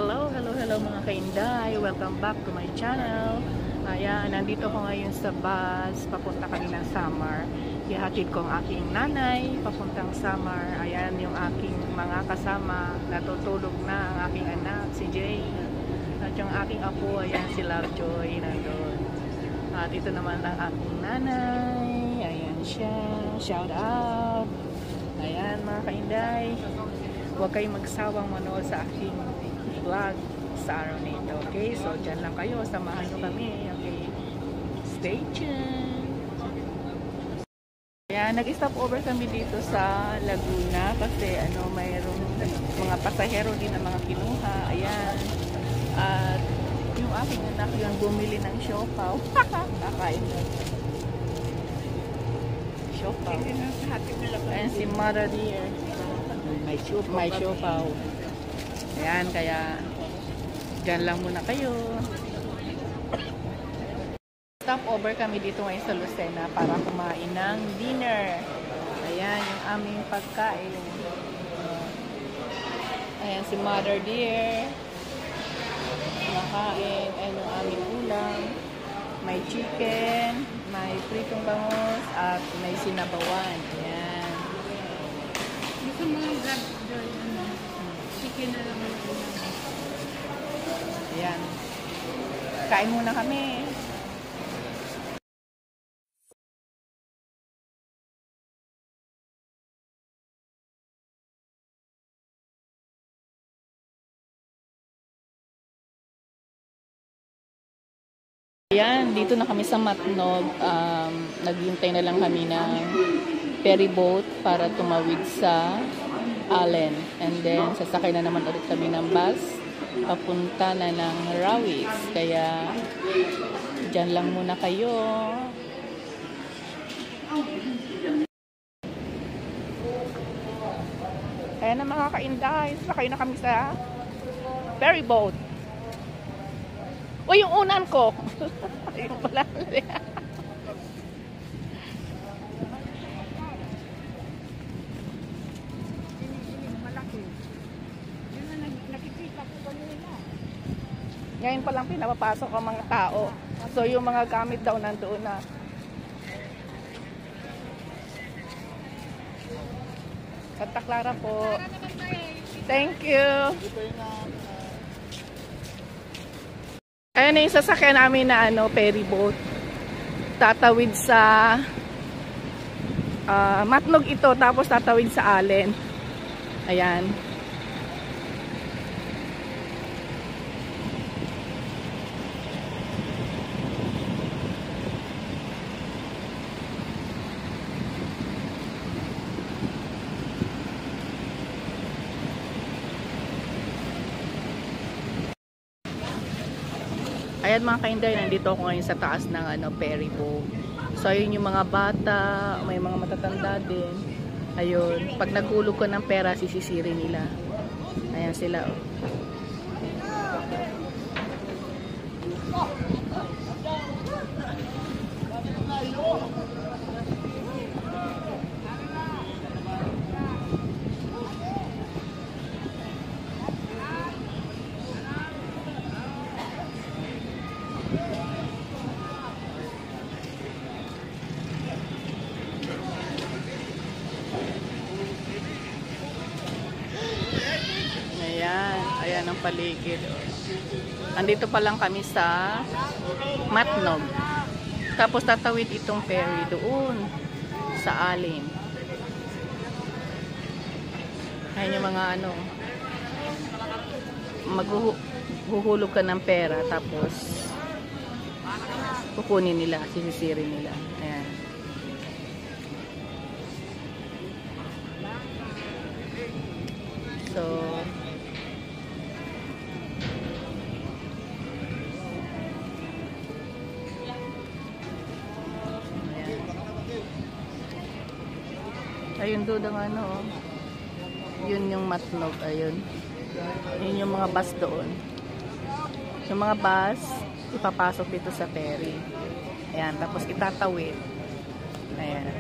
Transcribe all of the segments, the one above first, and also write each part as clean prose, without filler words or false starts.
Hello mga kainday. Welcome back to my channel. Ayan, nandito ko ngayon sa bus. Papunta kami ng Samar. Ihatid ko ang aking nanay papuntang Samar. Ayan yung aking mga kasama. Natutulog na ang aking anak, si Jay. At yung aking apo, ayan si Lovejoy nandun. At ito naman ang aking nanay. Ayan siya. Shout out. Ayan mga kainday. Huwag kayong magsawang manood sa aking vlog sa araw na ito. Okay? So, dyan lang kayo. Samahan nyo kami. Okay? Stay tuned. Ayan, nag-stop over kami dito sa Laguna kasi mayroong mga pasahero din na mga kinuha. Ayan. At yung aking anak yung bumili ng siopaw. Kakain na. Siopaw. Ayan si Mother dear. May siopaw. Ayan, kaya dyan lang muna kayo. Stop over kami dito ngayon sa Lucena para kumain ng dinner. Ayan, yung aming pagkain. Ayan, si Mother dear. Kumakain. Ayan yung aming ulam. May chicken, may pritong bangus, at may sinabawan. Ayan. Gusto mo yung grab doon, chicken na lang. Ayan. Kain muna kami. Ayan, dito na kami sa Matnog. Naghihintay na lang kami ng ferry boat para tumawid sa Allen. And then, sasakay na naman ulit kami ng bus. Papunta na ng Rawis. Kaya, dyan lang muna kayo. Ayan na mga kainday. Sasakay na kami sa ferry boat. O, yung unan ko. Yung pala. Ngayon pa lang pinapapasok ang mga tao. So, yung mga gamit daw nandoon na. Santa Clara po. Thank you. Ayan na yung sasakyan namin na ferry boat. Tatawid sa Matnog ito, tapos tatawid sa Allen. Ayan. Ayan mga kainday, nandito ako ngayon sa taas ng ferry boat. So ayun yung mga bata, may mga matatanda din. Ayun, pag naghulog ko ng pera, sisisirin nila. Ayan sila oh. Ayan ang paligid. Andito pa lang kami sa Matnog. Tapos tatawid itong ferry doon sa Allen. Ayan yung mga maghuhulog ka ng pera tapos kukunin nila, sisisirin nila. Ayan. So ayun doon ang yun yung Matnog, ayun. Yun yung mga bus doon. Yung mga bus, ipapasok dito sa ferry. Ayan, tapos itatawid. Ayan.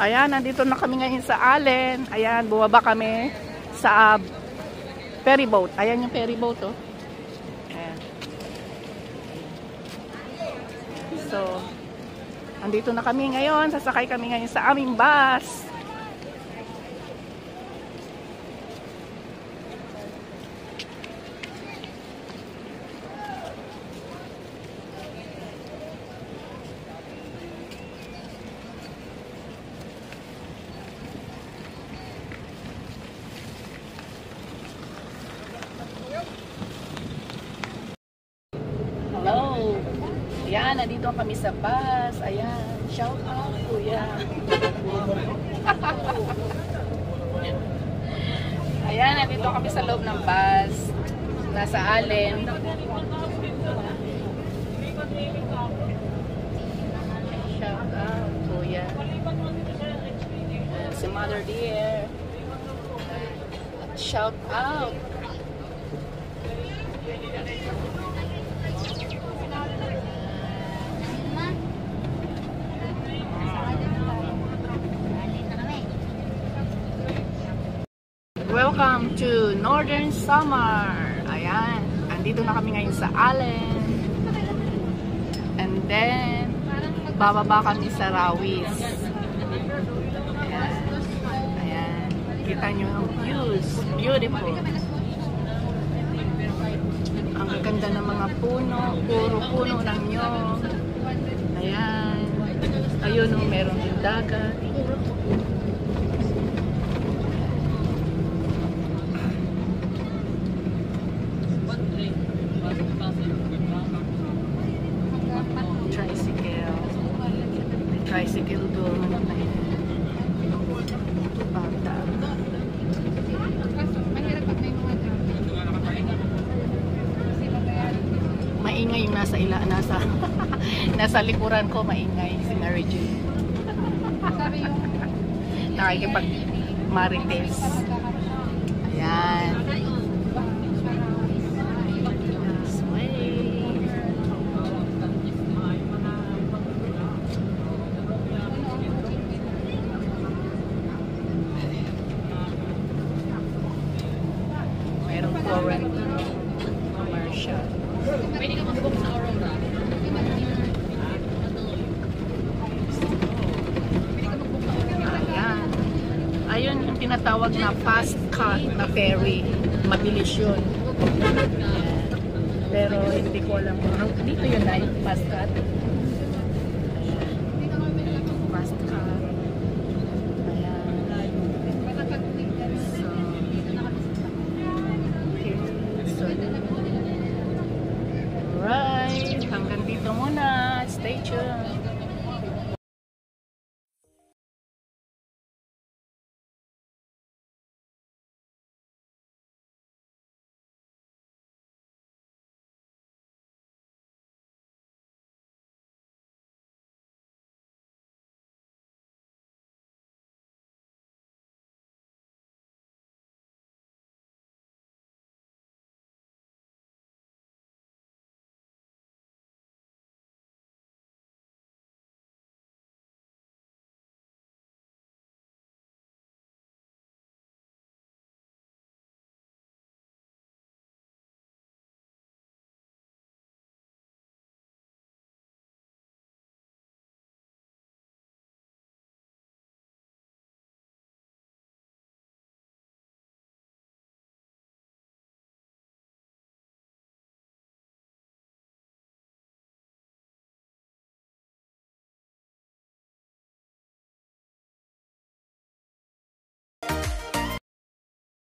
Ayan, nandito na kami ngayon sa Allen. Ayan, bumaba kami sa ferry boat. Ayan yung ferry boat, oh. Ayan. So, andito na kami ngayon. Sasakay kami ngayon sa aming bus. Hello. Ayan, nandito kami sa bus. Ayan, shout out, kuya. Ayan, nandito kami sa loob ng bus. Nasa Allen. Shout out, kuya. Si Mother Dear. Shout out. Welcome to Northern Samar. Ayan, andito na kami ngayon sa Allen. And then, bababa kami sa Rawis. Ayan. Ayan. Kita nyo ang views. Beautiful. Ang ganda ng mga puno. Puro puno ng nyog. Ayan. Ayun, meron din dagat. Tricycle doon. Bata. Maingay yung nasa likuran ko, maingay si Mary Jane. Nakikipag marites. Ayan. Commercial. Pwede ka mag-book sa Aurora. Ayan. Ayun yung tinatawag na fast cut na ferry. Mabilis yun. Pero hindi ko alam kung dito yun na yung fast cut. Fast cut. Alright, hanggang dito muna. Stay tuned.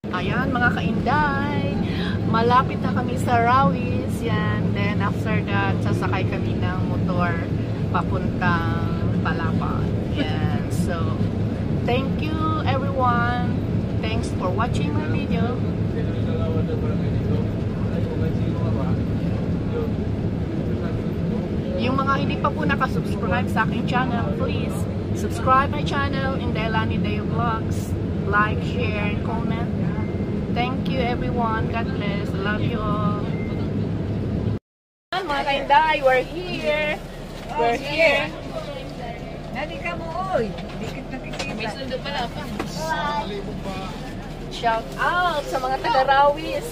Ayan mga kainday, malapit na kami sa Rawis. Yan. Then after that, sasakay kami ng motor papuntang Palapan. Yan. So, thank you everyone. Thanks for watching my video. Yung mga hindi pa po nakasubscribe sa aking channel, please subscribe my channel, Indaylani Day Vlogs. Like, share, and comment. Thank you everyone. God bless. Love you all. Mga kainday, we're here. We're here. Nadi ka mo, oy. Dikit na dikit. May sundo pala pa. Shout out sa mga taga-Rawis.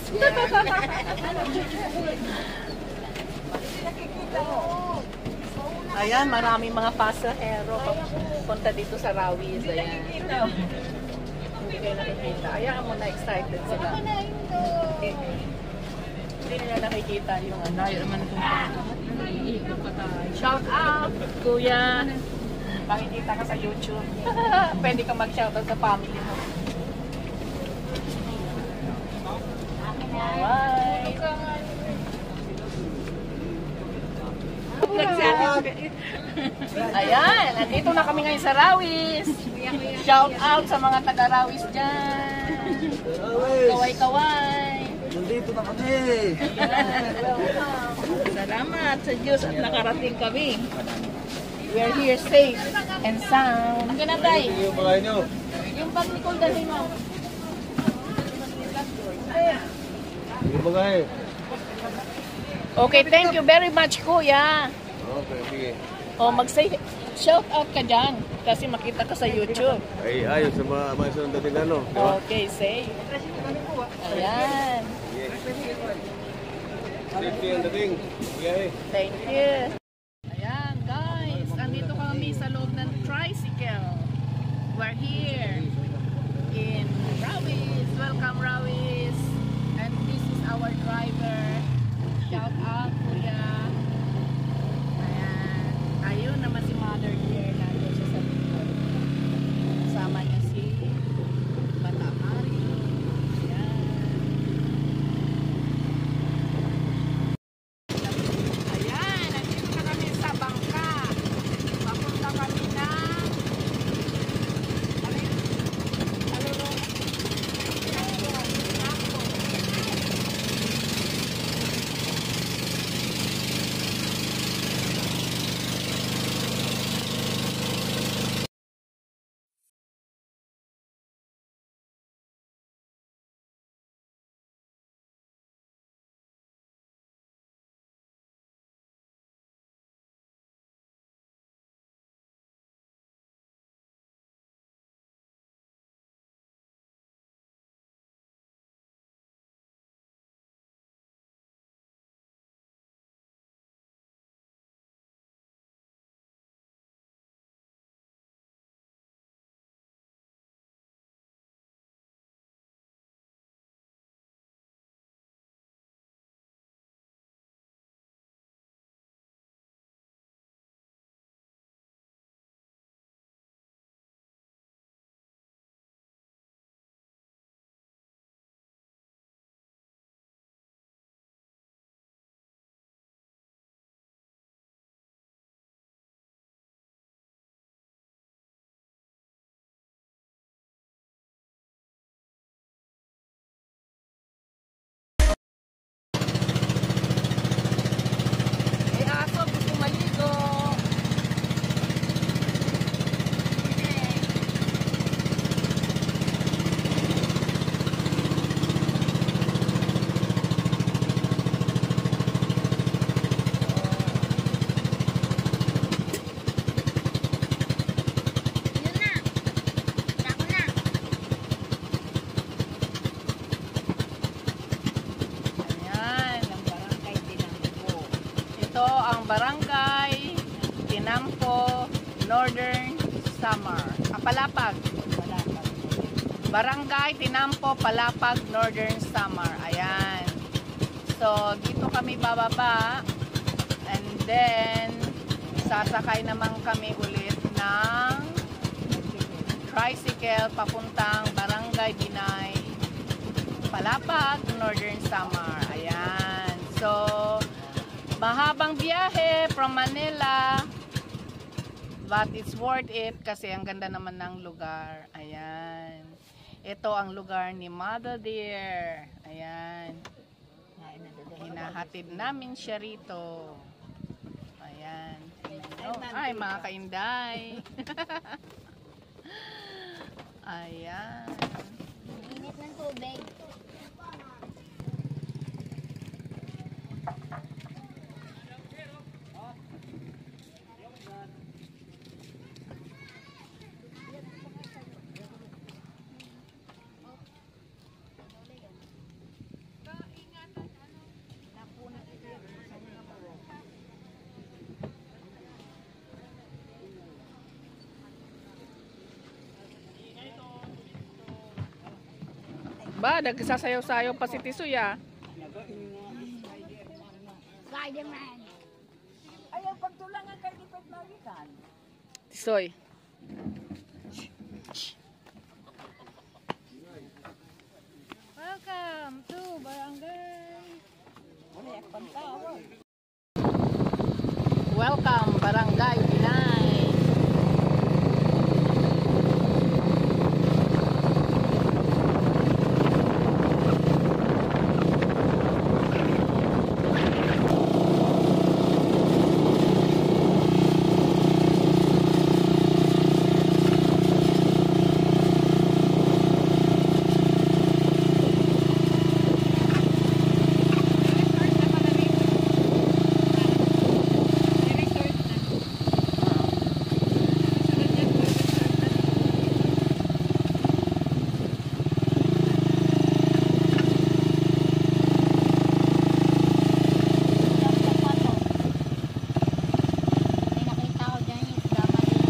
Ayan, maraming mga pasahero punta dito sa Rawis. Ayan. Hindi kayo nakikita. Ayan mo na excited sila. Hindi nila nakikita yung ano. Naman itong shout out, kuya. Makikita ka sa YouTube. Pwede ka mag-shoutout sa family mo. Bye! Ayan, nandito na kami ngayon sa Rawis. Shout out sa mga taga-Rawis dyan. Kaway-kaway. Nandito na kami. Salamat sa Diyos at nakarating kami. We are here safe and sound. Ang ganatay. Yung mga inyo. Yung bag ni Cole dali mo. Yung mga eh. Okay, thank you very much, kuya. Okay, sige. O, mag-say shout out ka dyan kasi makita ka sa YouTube. Ay, ayos sa mga sunod dating ano. Di ba? Okay, say. Ayan. Safety ang dating. Okay. Thank you. Ayan, guys. Andito kami sa loob ng tricycle. We're here in Rawis. Welcome, Rawis. And this is our driver. Shout out, kuya. Ayan. Ayun naman si Mother here. Nandun siya sa likod. Kasama niya si Bata Mario. Ayan. Ayan. Nandito na kami sa bangka. Papunta kami na Barangay Tinampo, Northern Samar. Palapag. Barangay Tinampo, Palapag, Northern Samar. Ayan. So, dito kami bababa. And then, sasakay naman kami ulit ng tricycle papuntang Barangay Binay, Palapag, Northern Samar. Ayan. So, mahabang biyahe from Manila, but it's worth it kasi ang ganda naman ng lugar. Ayan. Ito ang lugar ni Mother Dear. Ayan. Hinahatid namin siya rito. Ayan. Ay, mga kainday. Ayan. Init ng tubig. Ba, nagsasayaw-sayaw pa si Tisoy ah. Spider-Man. Ayaw, pagtulangan kayo di paglawitan. Tisoy. Welcome to Barangay. Ano yung pantawa? Welcome, Barangay Binay. May nakita ko dyan yung isda maliit.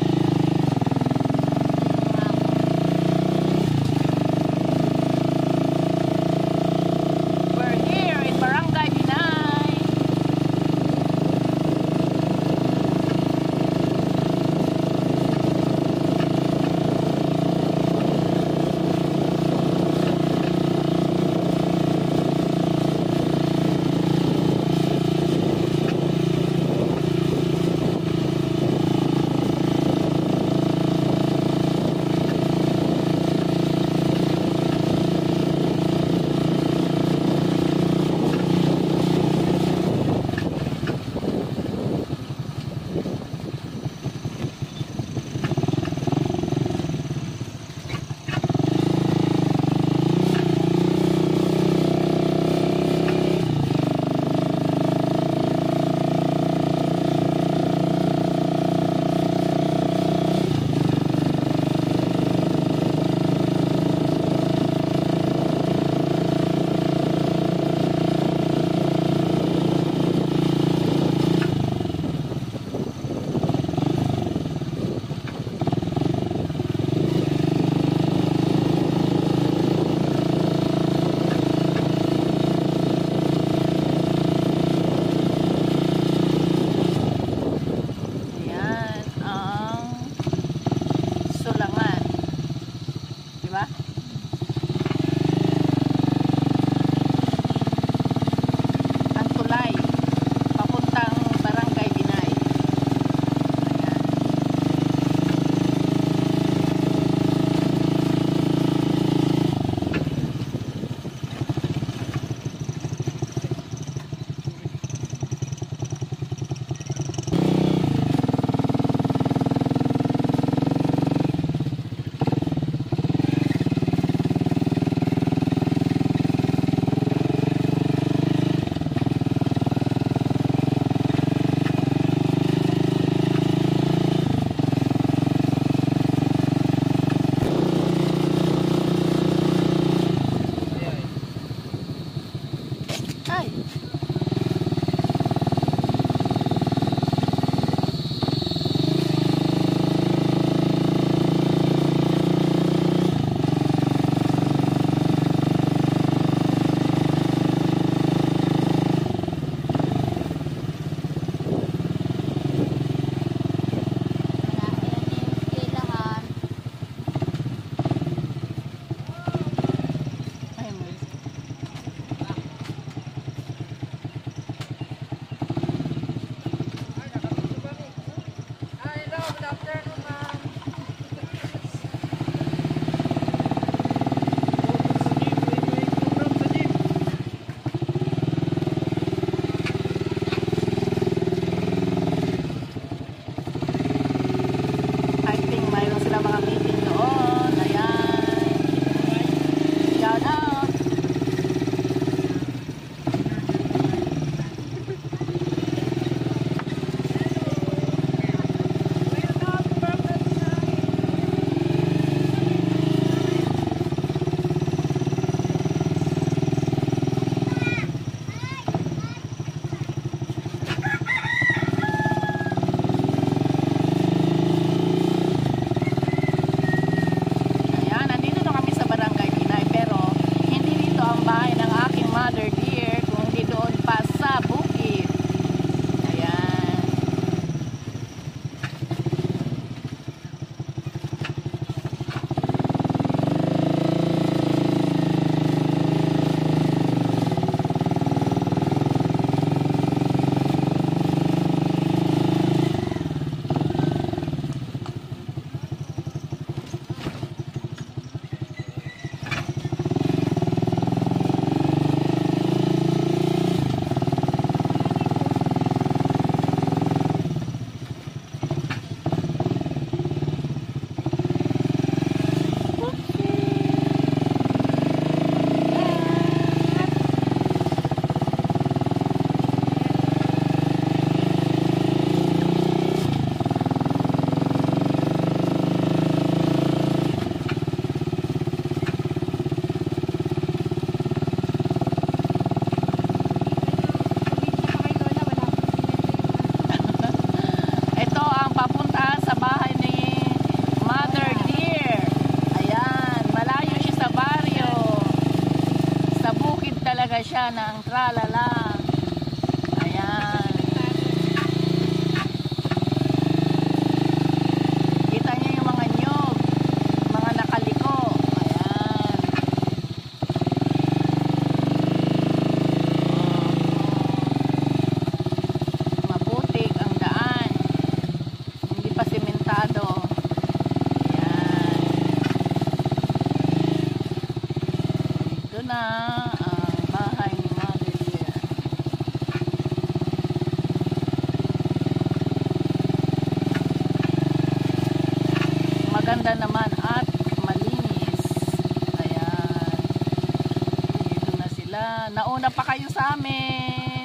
We're here in Barangay Binay. Yan ang Sulangan. Di ba? Ang tulay papuntang Barangay Binay. Ayan. Ay. Wala, yan yung skilahan. Ay, may. ng tralala. Ayan. Kita niyo yung mga nyog, mga nakaliko. Ayan. Maputik ang daan. Hindi pa sementado. Ayan. Ito na ang bahay ni Mother Dear. Maganda naman at malinis. Ayan. Dito na sila. Nauna pa kayo sa amin.